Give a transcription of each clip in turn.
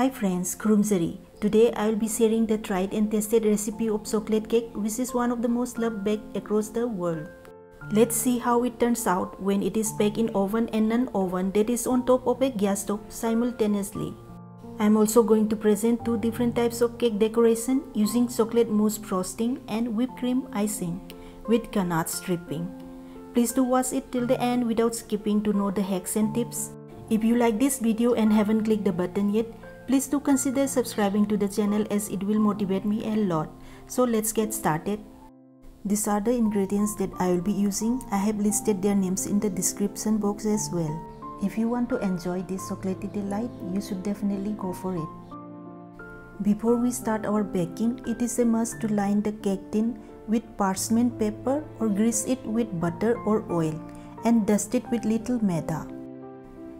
Hi friends, Thagatchari. Today I will be sharing the tried and tested recipe of chocolate cake, which is one of the most loved baked across the world. Let's see how it turns out when it is baked in oven and non-oven that is on top of a gas stove simultaneously. I am also going to present two different types of cake decoration using chocolate mousse frosting and whipped cream icing with ganache dripping. Please do watch it till the end without skipping to know the hacks and tips. If you like this video and haven't clicked the button yet, please do consider subscribing to the channel as it will motivate me a lot. So let's get started. These are the ingredients that I will be using. I have listed their names in the description box as well. If you want to enjoy this chocolatey delight, you should definitely go for it. Before we start our baking, it is a must to line the cake tin with parchment paper or grease it with butter or oil and dust it with little Maida.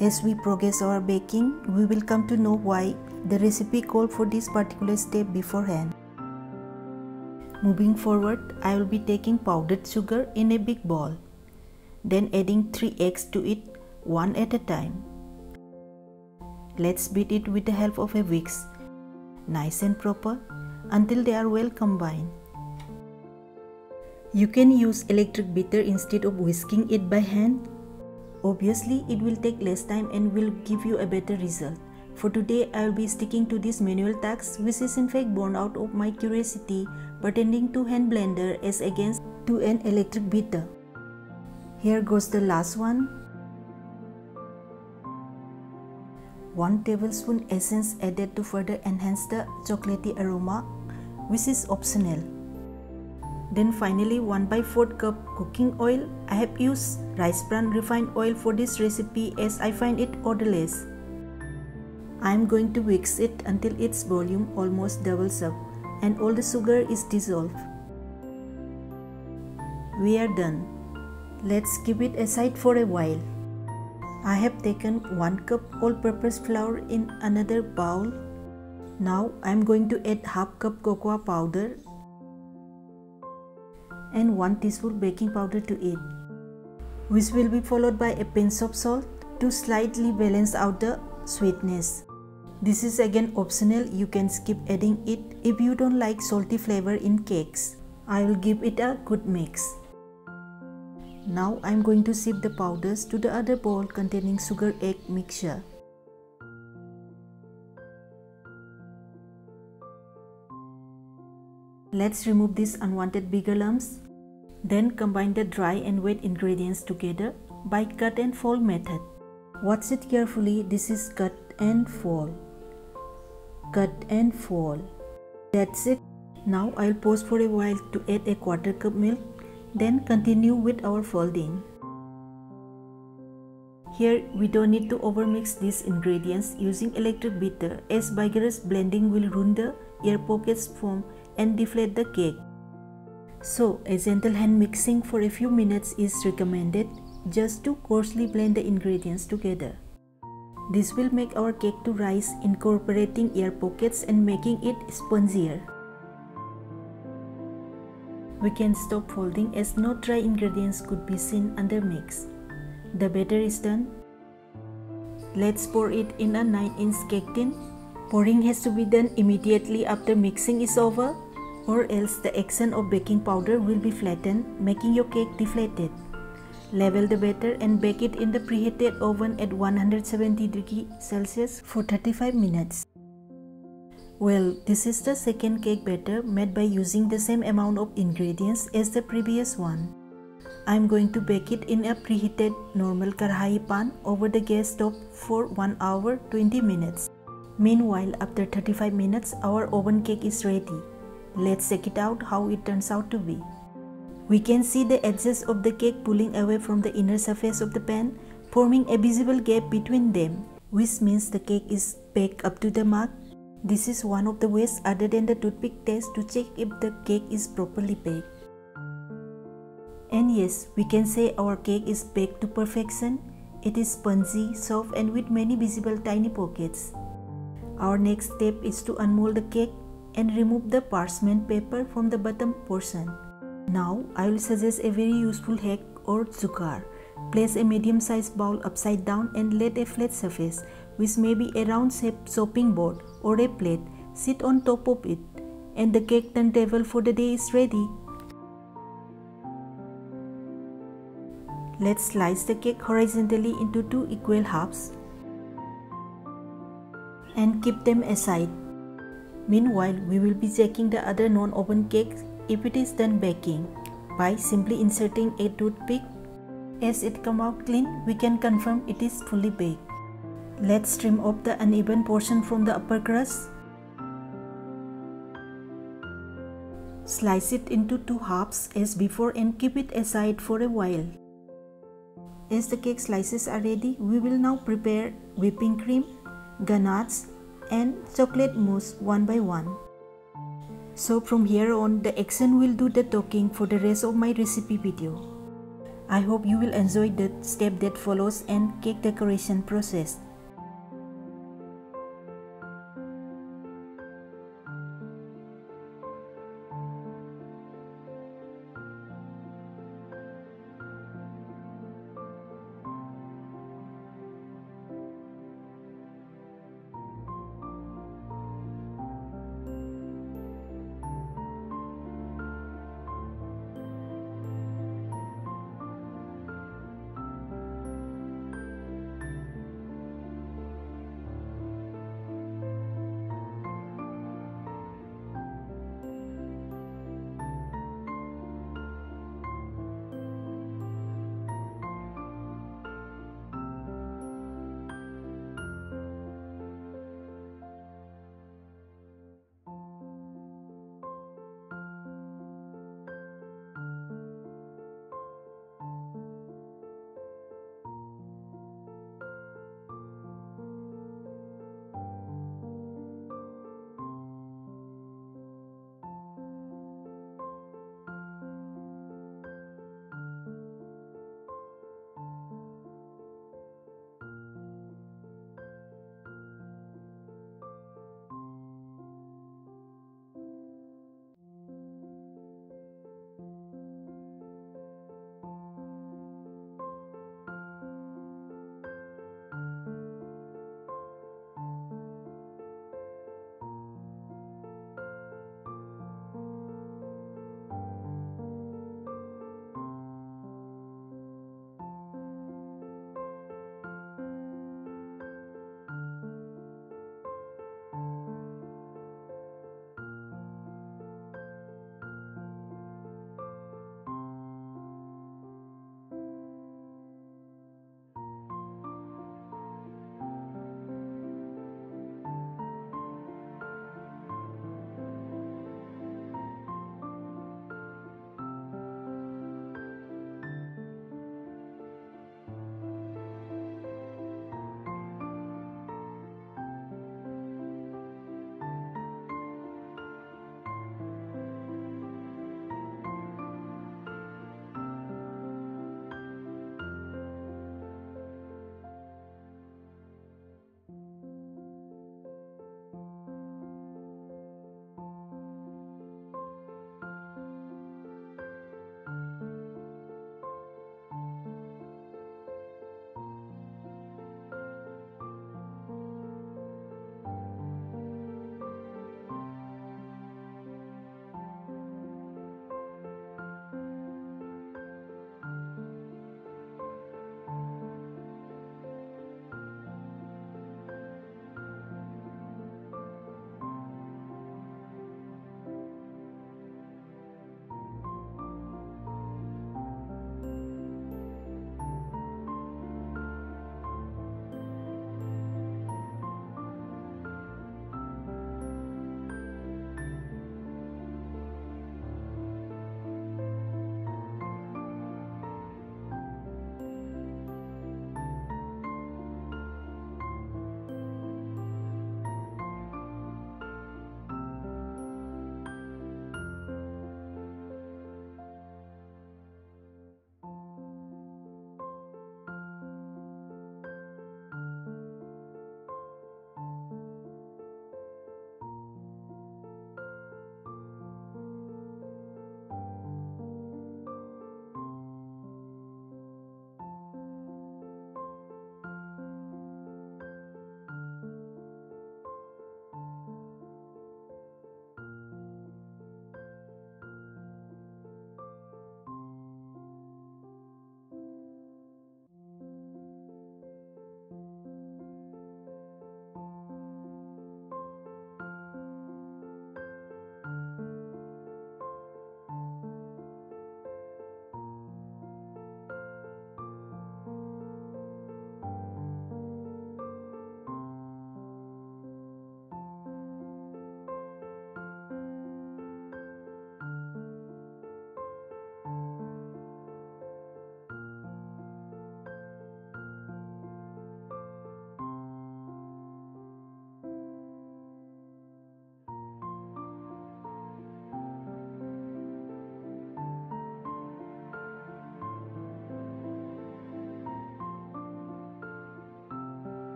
As we progress our baking, we will come to know why the recipe called for this particular step beforehand. Moving forward, I will be taking powdered sugar in a big bowl, then adding 3 eggs to it, one at a time. Let's beat it with the help of a whisk, nice and proper, until they are well combined. You can use electric beater instead of whisking it by hand. Obviously, it will take less time and will give you a better result. For today, I will be sticking to this manual task, which is in fact born out of my curiosity pertaining to hand blender as against to an electric beater. Here goes the last one. 1 tablespoon essence added to further enhance the chocolatey aroma, which is optional. Then finally 1/4 cup cooking oil. I have used rice bran refined oil for this recipe as I find it odorless. I am going to whisk it until its volume almost doubles up and all the sugar is dissolved. We are done. Let's keep it aside for a while. I have taken 1 cup all-purpose flour in another bowl. Now I am going to add half cup cocoa powder and 1 teaspoon baking powder to it, which will be followed by a pinch of salt to slightly balance out the sweetness. This is again optional, you can skip adding it if you don't like salty flavor in cakes. I will give it a good mix. Now I am going to shift the powders to the other bowl containing sugar egg mixture. Let's remove these unwanted bigger lumps. Then combine the dry and wet ingredients together by cut and fold method. Watch it carefully, this is cut and fold. Cut and fold. That's it. Now I'll pause for a while to add a 1/4 cup milk, then continue with our folding. Here we don't need to overmix these ingredients using electric beater as vigorous blending will ruin the air pockets form and deflate the cake. So a gentle hand mixing for a few minutes is recommended just to coarsely blend the ingredients together. This will make our cake to rise, incorporating air pockets and making it spongier. We can stop folding as no dry ingredients could be seen under mix. The batter is done. Let's pour it in a 9-inch cake tin. Pouring has to be done immediately after mixing is over, or else the action of baking powder will be flattened, making your cake deflated. Level the batter and bake it in the preheated oven at 170 degrees Celsius for 35 minutes. Well, this is the second cake batter made by using the same amount of ingredients as the previous one. I am going to bake it in a preheated normal karhai pan over the gas stove for 1 hour 20 minutes. Meanwhile, after 35 minutes, our oven cake is ready. Let's check it out how it turns out to be. We can see the edges of the cake pulling away from the inner surface of the pan, forming a visible gap between them, which means the cake is baked up to the mark. This is one of the ways other than the toothpick test to check if the cake is properly baked. And yes, we can say our cake is baked to perfection. It is spongy, soft and with many visible tiny pockets. Our next step is to unmold the cake and remove the parchment paper from the bottom portion. Now I will suggest a very useful hack or jugaad. Place a medium-sized bowl upside down and let a flat surface which may be a round-shaped chopping board or a plate, sit on top of it, and the cake turntable for the day is ready. Let's slice the cake horizontally into 2 equal halves and keep them aside. Meanwhile, we will be checking the other non-oven cake if it is done baking by simply inserting a toothpick. As it comes out clean, we can confirm it is fully baked. Let's trim off the uneven portion from the upper crust. Slice it into 2 halves as before and keep it aside for a while. As the cake slices are ready, we will now prepare whipping cream, ganache, and chocolate mousse one by one. So from here on, the action will do the talking for the rest of my recipe video. I hope you will enjoy the step that follows and cake decoration process.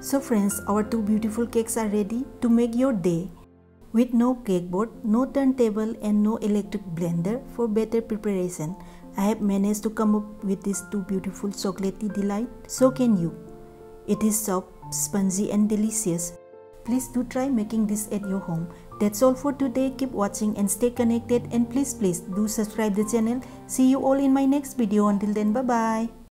So friends, our two beautiful cakes are ready to make your day. With no cake board, no turntable and no electric blender for better preparation, I have managed to come up with these two beautiful chocolatey delight. So can you. It is soft, spongy and delicious. Please do try making this at your home. That's all for today. Keep watching and stay connected, and please do subscribe the channel. See you all in my next video. Until then, bye bye.